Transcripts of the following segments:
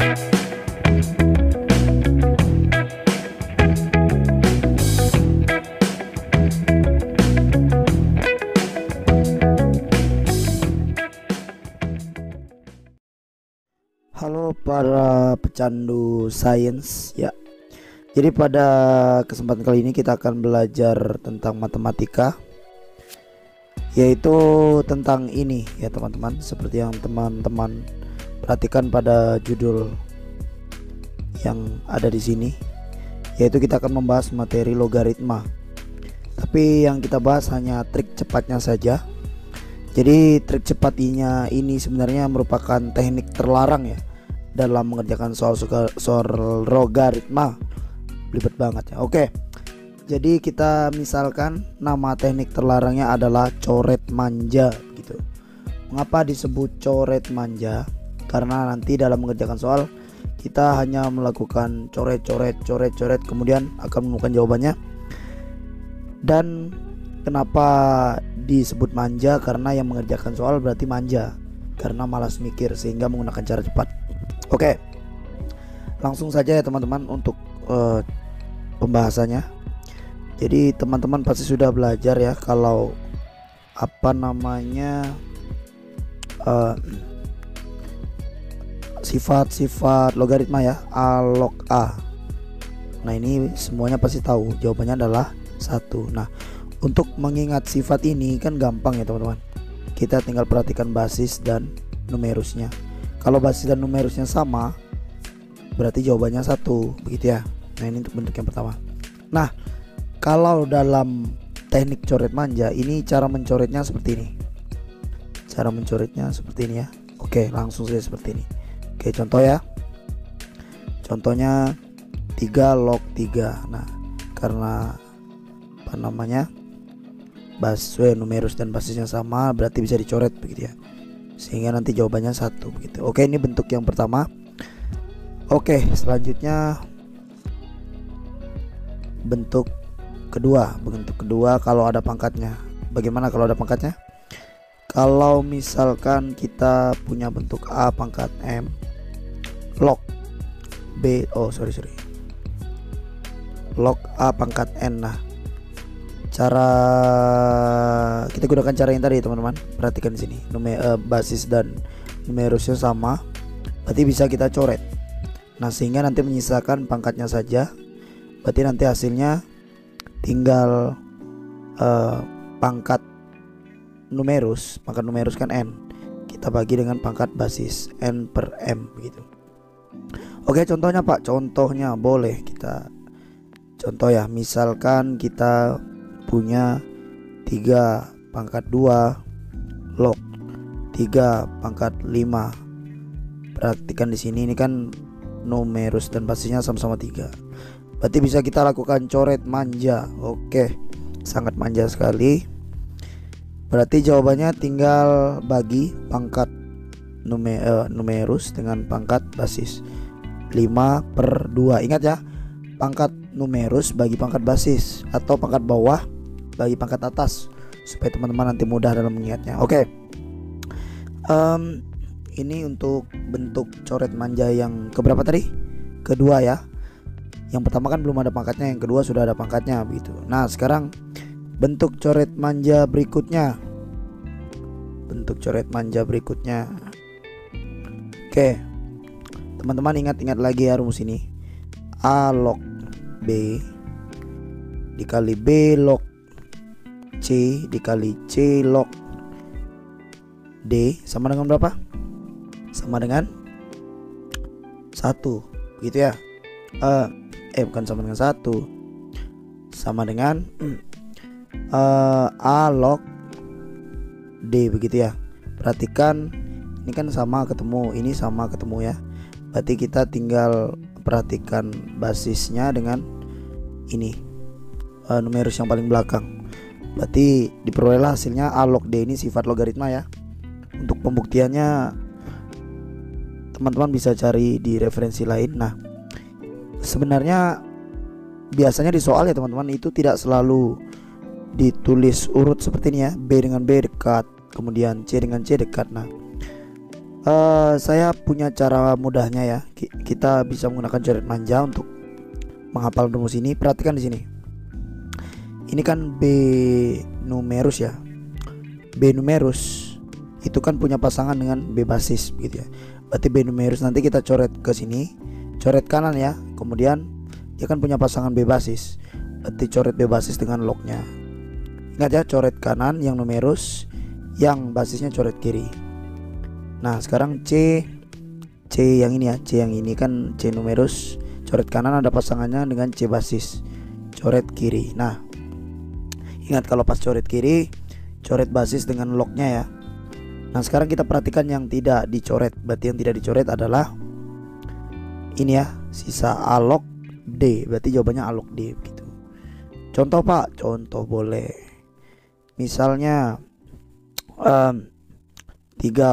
Halo para pecandu sains ya. Jadi pada kesempatan kali ini kita akan belajar tentang matematika, yaitu tentang ini ya teman-teman. Seperti yang teman-teman perhatikan pada judul yang ada di sini, yaitu kita akan membahas materi logaritma. Tapi yang kita bahas hanya trik cepatnya saja. Jadi trik cepatnya ini sebenarnya merupakan teknik terlarang ya dalam mengerjakan soal logaritma. Belibet banget ya. Oke. Jadi kita misalkan nama teknik terlarangnya adalah coret manja gitu. Mengapa disebut coret manja? Karena nanti dalam mengerjakan soal kita hanya melakukan coret kemudian akan menemukan jawabannya. Dan kenapa disebut manja? Karena yang mengerjakan soal berarti manja, karena malas mikir sehingga menggunakan cara cepat. Oke, langsung saja ya teman-teman untuk pembahasannya. Jadi teman-teman pasti sudah belajar ya kalau sifat-sifat logaritma ya, a log a. Nah ini semuanya pasti tahu jawabannya adalah 1. Nah untuk mengingat sifat ini kan gampang ya teman-teman. Kita tinggal perhatikan basis dan numerusnya. Kalau basis dan numerusnya sama, berarti jawabannya 1, begitu ya. Nah ini untuk bentuk yang pertama. Nah kalau dalam teknik coret manja ini cara mencoretnya seperti ini. Cara mencoretnya seperti ini ya. Oke, langsung saja seperti ini. Oke, contoh ya. Contohnya 3 log 3. Nah karena numerus dan basisnya sama, berarti bisa dicoret begitu ya, sehingga nanti jawabannya 1 begitu. Oke, ini bentuk yang pertama. Oke, selanjutnya bentuk kedua. Bentuk kedua kalau ada pangkatnya. Bagaimana kalau ada pangkatnya? Kalau misalkan kita punya bentuk A pangkat M log B, log A pangkat N. Nah cara kita gunakan cara yang tadi teman-teman. Perhatikan di sini, basis dan numerusnya sama, berarti bisa kita coret. Nah sehingga nanti menyisakan pangkatnya saja. Berarti nanti hasilnya tinggal pangkat numerus kan N, kita bagi dengan pangkat basis N per M begitu. Oke, contohnya Pak, contohnya boleh kita contoh ya. Misalkan kita punya 3 pangkat 2 log 3 pangkat 5. Perhatikan di sini, ini kan numerus dan basisnya sama-sama 3. Berarti bisa kita lakukan coret manja. Oke, sangat manja sekali. Berarti jawabannya tinggal bagi pangkat numerus dengan pangkat basis 5/2. Ingat ya, pangkat numerus bagi pangkat basis atau pangkat bawah bagi pangkat atas, supaya teman-teman nanti mudah dalam mengingatnya. Oke. Ini untuk bentuk coret manja yang keberapa tadi? Kedua ya. Yang pertama kan belum ada pangkatnya, yang kedua sudah ada pangkatnya begitu. Nah sekarang bentuk coret manja berikutnya. Oke, teman-teman ingat lagi ya rumus ini. A log B dikali B log C dikali C log D sama dengan berapa? Sama dengan 1 gitu ya. Bukan sama dengan 1, sama dengan A log D begitu ya. Perhatikan ini kan sama ketemu, ini sama ketemu ya. Berarti kita tinggal perhatikan basisnya dengan ini numerus yang paling belakang. Berarti diperolehlah hasilnya A log D ini sifat logaritma ya. Untuk pembuktiannya teman-teman bisa cari di referensi lain. Nah sebenarnya biasanya di soal ya teman-teman itu tidak selalu ditulis urut seperti ini ya. B dengan B dekat, kemudian C dengan C dekat. Nah Saya punya cara mudahnya ya. Kita bisa menggunakan coret manja untuk menghafal rumus ini. Perhatikan di sini. Ini kan B numerus ya. B numerus itu kan punya pasangan dengan B basis begitu ya. Berarti B numerus nanti kita coret ke sini, coret kanan ya. Kemudian dia kan punya pasangan B basis. Berarti coret B basis dengan lognya. Ingat ya, coret kanan yang numerus, yang basisnya coret kiri. Nah, sekarang C yang ini ya, C yang ini kan C numerus, coret kanan ada pasangannya dengan C basis, coret kiri. Nah, ingat kalau pas coret kiri, coret basis dengan lognya ya. Nah, sekarang kita perhatikan yang tidak dicoret. Berarti yang tidak dicoret adalah ini ya, sisa A log D. Berarti jawabannya A log D begitu. Contoh Pak, contoh boleh. Misalnya 3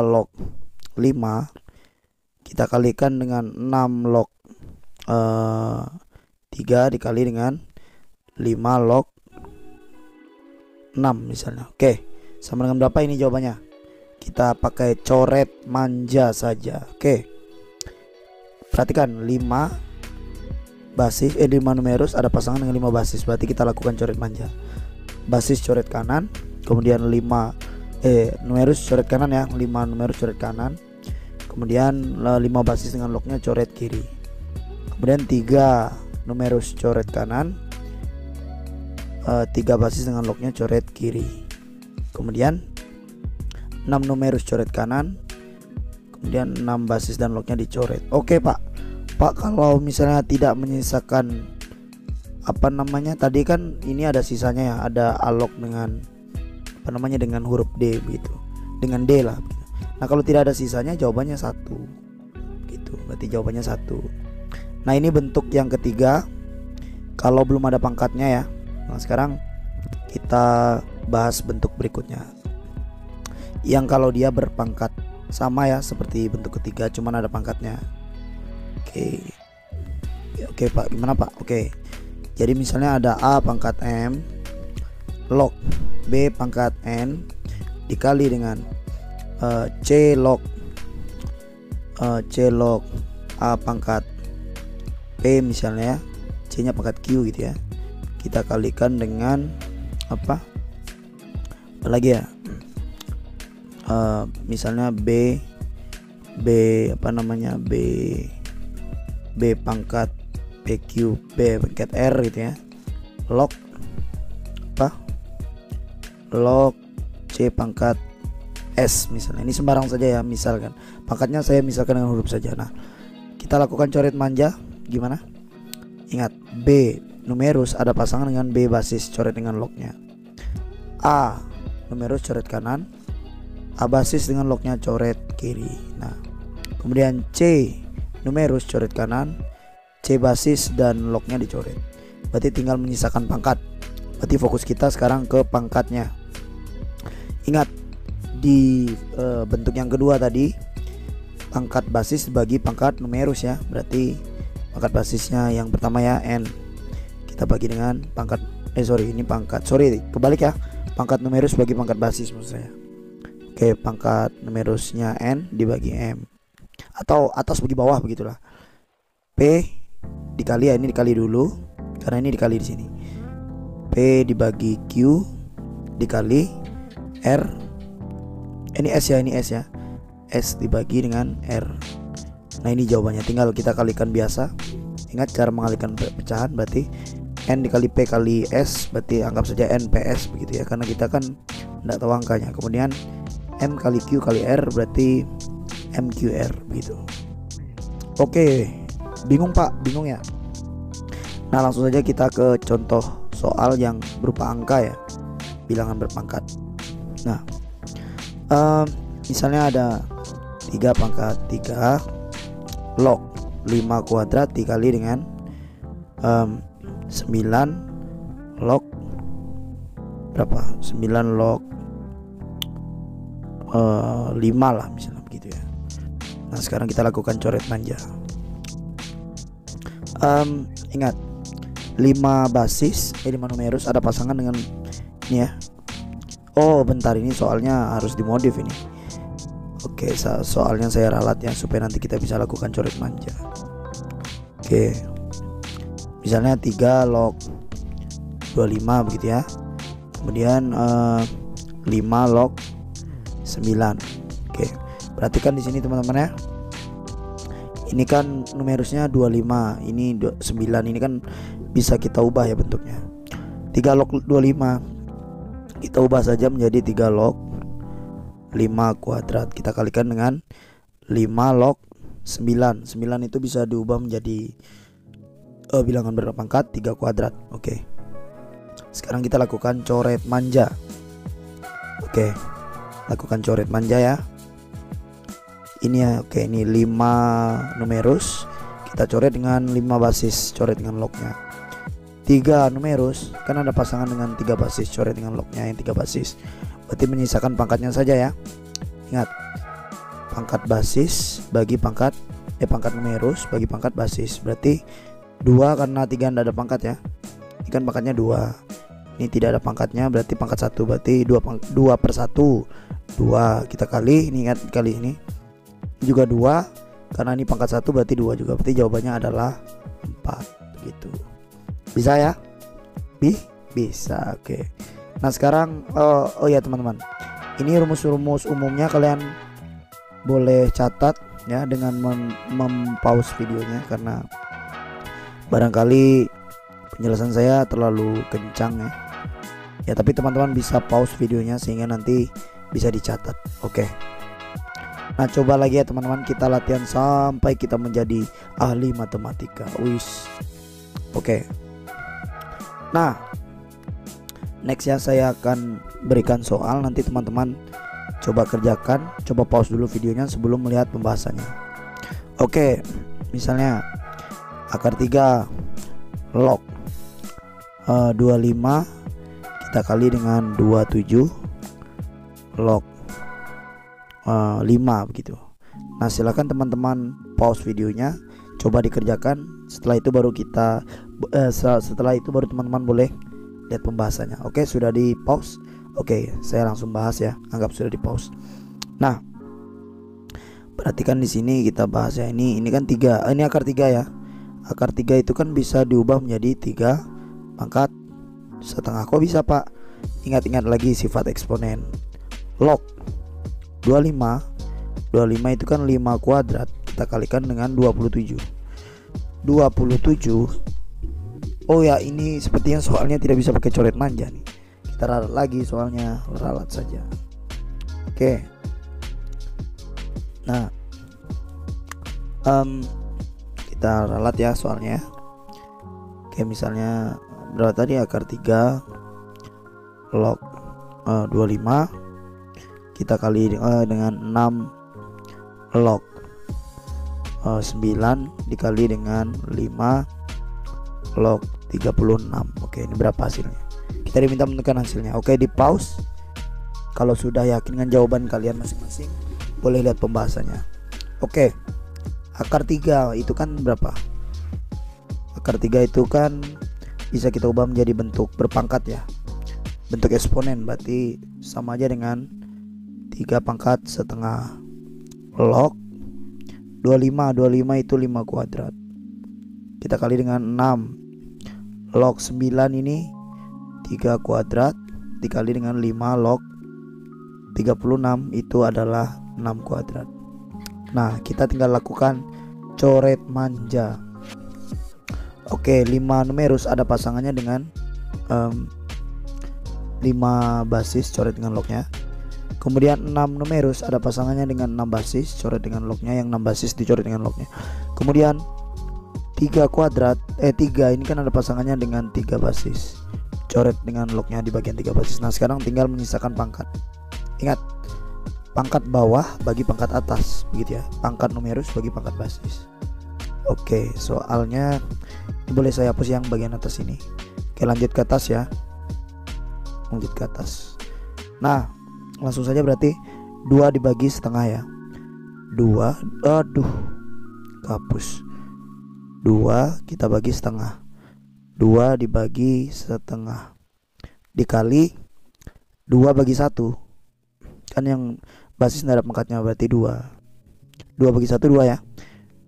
log 5 kita kalikan dengan 6 log 3 dikali dengan 5 log 6 misalnya. Oke, sama dengan berapa ini jawabannya? Kita pakai coret manja saja. Oke, perhatikan 5 basis 5 numerus ada pasangan dengan 5 basis. Berarti kita lakukan coret manja. Basis coret kanan, kemudian 5 numerus coret kanan ya, 5 numerus coret kanan, kemudian 5 basis dengan lognya coret kiri, kemudian 3 numerus coret kanan, 3 basis dengan lognya coret kiri, kemudian 6 numerus coret kanan, kemudian 6 basis dan lognya dicoret. Oke Pak, kalau misalnya tidak menyisakan apa namanya tadi kan ini ada sisanya ya, ada alog dengan apa namanya dengan huruf D begitu, dengan D lah. Nah, kalau tidak ada sisanya jawabannya 1 gitu, berarti jawabannya 1. Nah, ini bentuk yang ketiga kalau belum ada pangkatnya ya. Nah, sekarang kita bahas bentuk berikutnya yang kalau dia berpangkat sama ya, seperti bentuk ketiga cuman ada pangkatnya. Oke Pak, gimana Pak? Oke, jadi misalnya ada A pangkat M log B pangkat N dikali dengan C log A pangkat P misalnya ya, C nya pangkat Q gitu ya. Kita kalikan dengan apa lagi ya, misalnya B apa namanya B pangkat PQ B pangkat R gitu ya, log apa log C pangkat S misalnya. Ini sembarang saja ya, misalkan pangkatnya saya misalkan dengan huruf saja. Nah, kita lakukan coret manja. Gimana? Ingat, B numerus ada pasangan dengan B basis, coret dengan lognya. A numerus coret kanan, A basis dengan lognya coret kiri. Nah, kemudian C numerus coret kanan, C basis dan lognya dicoret. Berarti tinggal menyisakan pangkat. Berarti fokus kita sekarang ke pangkatnya. Ingat, di bentuk yang kedua tadi pangkat basis bagi pangkat numerus ya. Berarti pangkat basisnya yang pertama ya N, kita bagi dengan pangkat kebalik ya, pangkat numerus bagi pangkat basis maksud saya. Oke, pangkat numerusnya N dibagi M, atau atas bagi bawah begitulah. P dikali ya, ini dikali dulu karena ini dikali di sini. P dibagi Q dikali R, ini S ya, S dibagi dengan R. Nah, ini jawabannya, tinggal kita kalikan biasa. Ingat cara mengalihkan pecahan, berarti N dikali P kali S, berarti anggap saja N PS begitu ya, karena kita kan tidak tahu angkanya. Kemudian M kali Q kali R berarti MQR begitu. Oke, bingung Pak? Bingung ya? Nah, langsung saja kita ke contoh soal yang berupa angka ya, bilangan berpangkat. Nah, misalnya ada 3 pangkat 3 log 5 kuadrat dikali dengan 9 log berapa? 9 log 5 lah misalnya begitu ya. Nah, sekarang kita lakukan coret manja. Ingat, 5 basis 5 numerus ada pasangan dengan ini ya. Oh bentar, ini soalnya harus dimodif ini. Oke, soalnya saya ralat ya supaya nanti kita bisa lakukan coret manja. Oke, misalnya 3 log 25 begitu ya. Kemudian 5 log 9. Oke, perhatikan di sini teman-teman ya. Ini kan numerusnya 25, ini 9, ini kan bisa kita ubah ya bentuknya. 3 log 25 kita ubah saja menjadi 3 log 5 kuadrat. Kita kalikan dengan 5 log 9. 9 itu bisa diubah menjadi bilangan berpangkat 3 kuadrat. Oke. Sekarang kita lakukan coret manja. Oke. Lakukan coret manja ya. Ini ya, oke, ini 5 numerus. Kita coret dengan 5 basis, coret dengan lognya. 3 numerus, kan ada pasangan dengan 3 basis, coret dengan lognya yang 3 basis. Berarti menyisakan pangkatnya saja ya. Ingat, pangkat basis bagi pangkat pangkat numerus bagi pangkat basis. Berarti 2 karena 3 tidak ada pangkat ya. Ini kan pangkatnya 2. Ini tidak ada pangkatnya, berarti pangkat 1. Berarti 2 per 1 2. Kita kali, ini ingat kali ini juga 2. Karena ini pangkat 1 berarti 2 juga. Berarti jawabannya adalah 4 gitu. Bisa ya? Bisa. Oke. Nah sekarang oh ya teman-teman, ini rumus-rumus umumnya kalian boleh catat ya dengan mempause videonya, karena barangkali penjelasan saya terlalu kencang ya. Ya tapi teman-teman bisa pause videonya sehingga nanti bisa dicatat. Oke. Nah coba lagi ya teman-teman, kita latihan sampai kita menjadi ahli matematika. Oke. Nah next ya, saya akan berikan soal, nanti teman-teman coba kerjakan, coba pause dulu videonya sebelum melihat pembahasannya. Oke, misalnya akar 3 log 25 kita kali dengan 27 log 5 begitu. Nah silakan teman-teman pause videonya, coba dikerjakan. Setelah itu baru teman-teman boleh lihat pembahasannya. Oke, sudah di pause. Oke, saya langsung bahas ya. Anggap sudah di pause. Nah, perhatikan di sini kita bahas ya. Ini kan 3. Ini akar 3 ya. Akar 3 itu kan bisa diubah menjadi 3 pangkat setengah. Kok bisa, Pak? Ingat-ingat lagi sifat eksponen. Log 25 itu kan 5 kuadrat. Kita kalikan dengan 27. 27. Oh ya, ini sepertinya soalnya tidak bisa pakai coret manja nih. Kita ralat lagi soalnya, ralat saja. Oke. Nah, kita ralat ya soalnya. Oke, misalnya berapa tadi, akar 3 log 25 kita kali dengan 6 log 9 dikali dengan 5 log 36. Oke, ini berapa hasilnya? Kita diminta menentukan hasilnya. Oke, di pause. Kalau sudah yakin dengan jawaban kalian masing-masing, boleh lihat pembahasannya. Oke. Akar 3 itu kan berapa? Akar 3 itu kan bisa kita ubah menjadi bentuk berpangkat ya. Bentuk eksponen, berarti sama aja dengan 3 pangkat setengah log 25 itu 5 kuadrat. Kita kali dengan 6 log 9 ini 3 kuadrat dikali dengan 5 log 36 itu adalah 6 kuadrat. Nah, kita tinggal lakukan coret manja. Oke, 5 numerus ada pasangannya dengan 5 basis, coret dengan lognya. Kemudian 6 numerus ada pasangannya dengan 6 basis, coret dengan lognya. Yang 6 basis dicoret dengan lognya. Kemudian 3 kuadrat 3 ini kan ada pasangannya dengan 3 basis, coret dengan lognya di bagian 3 basis. Nah sekarang tinggal menyisakan pangkat. Ingat, pangkat bawah bagi pangkat atas, begitu ya. Pangkat numerus bagi pangkat basis. Oke, soalnya ini boleh saya hapus yang bagian atas ini. Oke, lanjut ke atas ya. Lanjut ke atas. Nah langsung saja, berarti 2 dibagi setengah ya. 2, hapus. 2 kita bagi setengah. 2 dibagi setengah dikali 2 bagi 1. Kan yang basis tidak ada pangkatnya, berarti 2. 2 bagi 1 2 ya.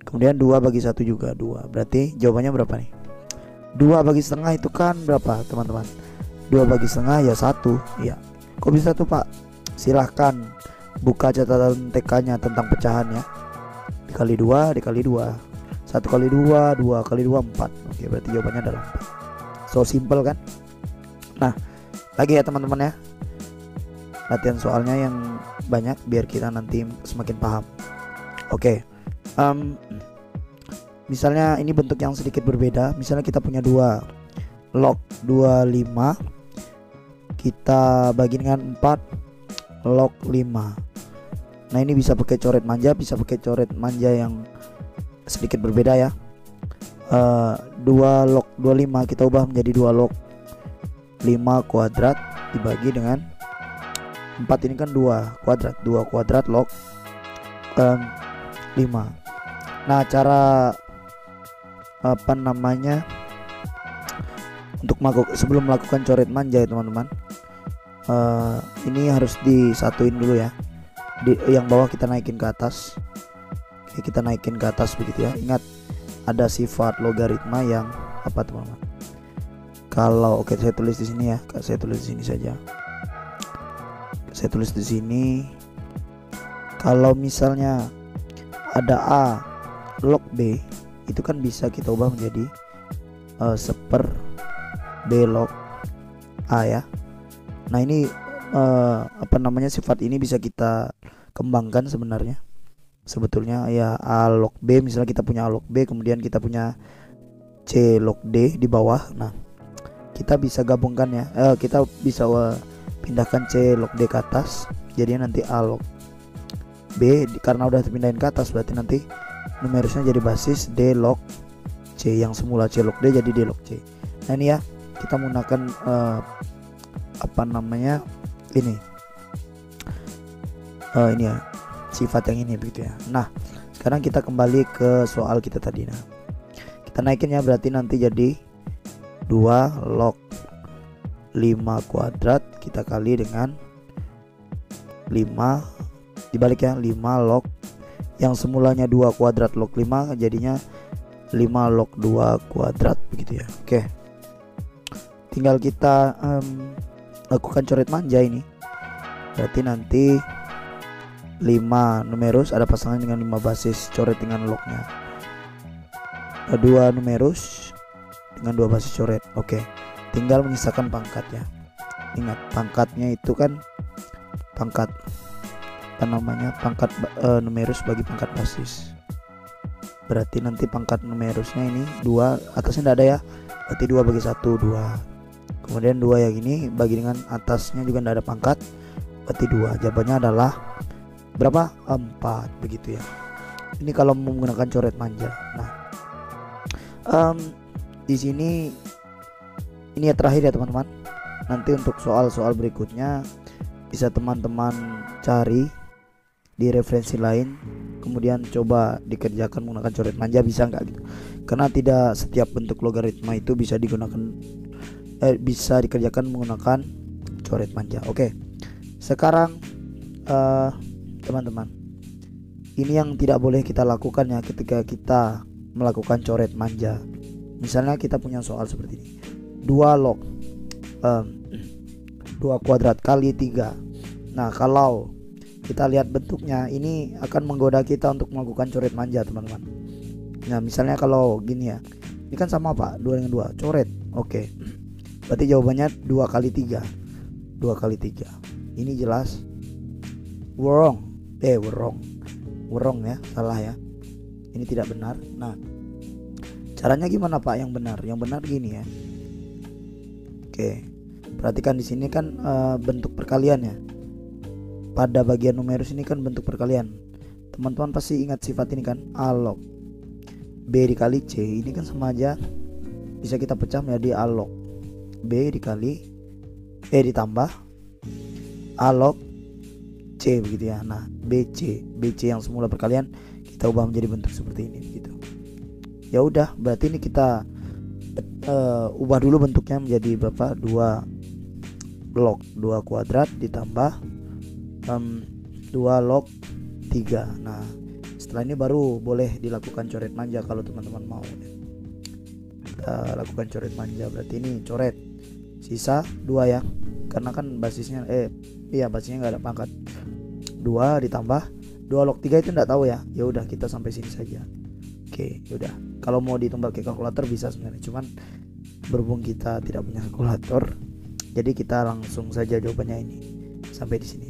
Kemudian 2 bagi 1 juga 2. Berarti jawabannya berapa nih? 2 bagi setengah itu kan berapa teman-teman? 2 bagi setengah ya 1. Iya. Kok bisa tuh Pak? Silahkan buka catatan TK-nya tentang pecahan ya. Dikali 2 dikali 2. 1 kali 2 2 kali 2 4. Oke, berarti jawabannya adalah 4. So simple kan? Nah, lagi ya teman-teman ya. Latihan soalnya yang banyak biar kita nanti semakin paham. Oke. Misalnya ini bentuk yang sedikit berbeda. Misalnya kita punya 2 log 25 kita bagi dengan 4 log 5. Nah, ini bisa pakai coret manja, bisa pakai coret manja yang sedikit berbeda ya. 2 log 25 kita ubah menjadi 2 log 5 kuadrat dibagi dengan 4, ini kan 2 kuadrat, 2 kuadrat log 5. Nah, cara apa namanya untuk sebelum melakukan coret manja ya teman-teman, ini harus disatuin dulu ya. Yang bawah kita naikin ke atas. Oke, kita naikin ke atas begitu ya. Ingat ada sifat logaritma yang apa teman-teman? Kalau saya tulis di sini ya. Saya tulis di sini saja. Saya tulis di sini. Kalau misalnya ada A log B, itu kan bisa kita ubah menjadi seper B log A ya. Nah, ini apa namanya, sifat ini bisa kita kembangkan sebenarnya. Sebetulnya ya A log B, misalnya kita punya A log B, kemudian kita punya C log D di bawah. Nah, kita bisa gabungkan ya. Kita bisa pindahkan C log D ke atas. Jadi nanti A log B karena udah dipindahin ke atas, berarti nanti numerusnya jadi basis D log C, yang semula C log D jadi D log C. Nah, ini ya kita menggunakan apa namanya ini ya sifat yang ini begitu ya. Nah, sekarang kita kembali ke soal kita tadi. Nah, kita naikin ya, berarti nanti jadi 2 log 5 kuadrat kita kali dengan 5 dibalik ya, 5 log yang semulanya 2 kuadrat log 5 jadinya 5 log 2 kuadrat begitu ya. Oke, tinggal kita lakukan coret manja ini. Berarti nanti 5 numerus ada pasangan dengan 5 basis, coret dengan lognya. 2 numerus dengan 2 basis, coret. Oke, tinggal menyisakan pangkat ya. Ingat pangkatnya itu kan pangkat apa namanya, pangkat numerus bagi pangkat basis. Berarti nanti pangkat numerusnya ini 2, atasnya tidak ada ya, berarti 2 bagi 1 2. Kemudian 2 yang ini bagi dengan atasnya juga tidak ada pangkat, berarti 2. Jawabannya adalah berapa? 4 begitu ya. Ini kalau menggunakan coret manja. Nah, di sini ini ya terakhir ya teman-teman. Nanti untuk soal-soal berikutnya bisa teman-teman cari di referensi lain, kemudian coba dikerjakan menggunakan coret manja, bisa nggak gitu. Karena tidak setiap bentuk logaritma itu bisa digunakan bisa dikerjakan menggunakan coret manja. Oke, sekarang teman-teman, ini yang tidak boleh kita lakukan ya ketika kita melakukan coret manja. Misalnya kita punya soal seperti ini, 2 log 2 kuadrat kali 3. Nah, kalau kita lihat bentuknya ini akan menggoda kita untuk melakukan coret manja teman-teman. Nah, misalnya kalau gini ya, ini kan sama Pak, 2 dengan 2 coret. Oke, berarti jawabannya 2 kali 3. 2 kali 3 ini jelas wrong ya, salah ya, ini tidak benar. Nah, caranya gimana Pak yang benar? Yang benar gini ya. Oke, perhatikan di sini kan bentuk perkalian ya. Pada bagian numerus ini kan bentuk perkalian. Teman-teman pasti ingat sifat ini kan, A log B dikali C. Ini kan sama aja, bisa kita pecah menjadi A log B dikali ditambah A log C begitu ya. Nah, BC yang semula perkalian kita ubah menjadi bentuk seperti ini gitu. Ya udah, berarti ini kita ubah dulu bentuknya menjadi berapa? 2 log 2 kuadrat ditambah 2 log 3. Nah setelah ini baru boleh dilakukan coret manja kalau teman-teman mau. Kita lakukan coret manja, berarti ini coret sisa 2 ya, karena kan basisnya basisnya nggak ada pangkat. 2 ditambah 2 log 3 itu enggak tahu ya. Ya udah kita sampai sini saja. Oke, yaudah. Kalau mau ditumbal ke kalkulator bisa sebenarnya, cuman berhubung kita tidak punya kalkulator, jadi kita langsung saja jawabannya ini sampai di sini.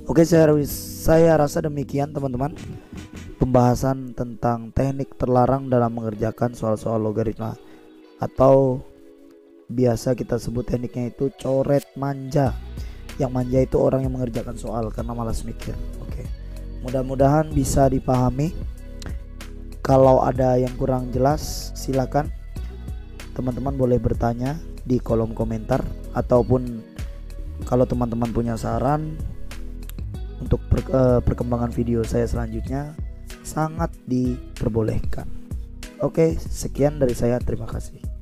Oke, saya rasa demikian teman-teman pembahasan tentang teknik terlarang dalam mengerjakan soal-soal logaritma, atau biasa kita sebut tekniknya itu coret manja. Yang manja itu orang yang mengerjakan soal karena malas mikir. Oke, mudah-mudahan bisa dipahami. Kalau ada yang kurang jelas silakan teman-teman boleh bertanya di kolom komentar, ataupun kalau teman-teman punya saran untuk perkembangan video saya selanjutnya sangat diperbolehkan. Oke, sekian dari saya, terima kasih.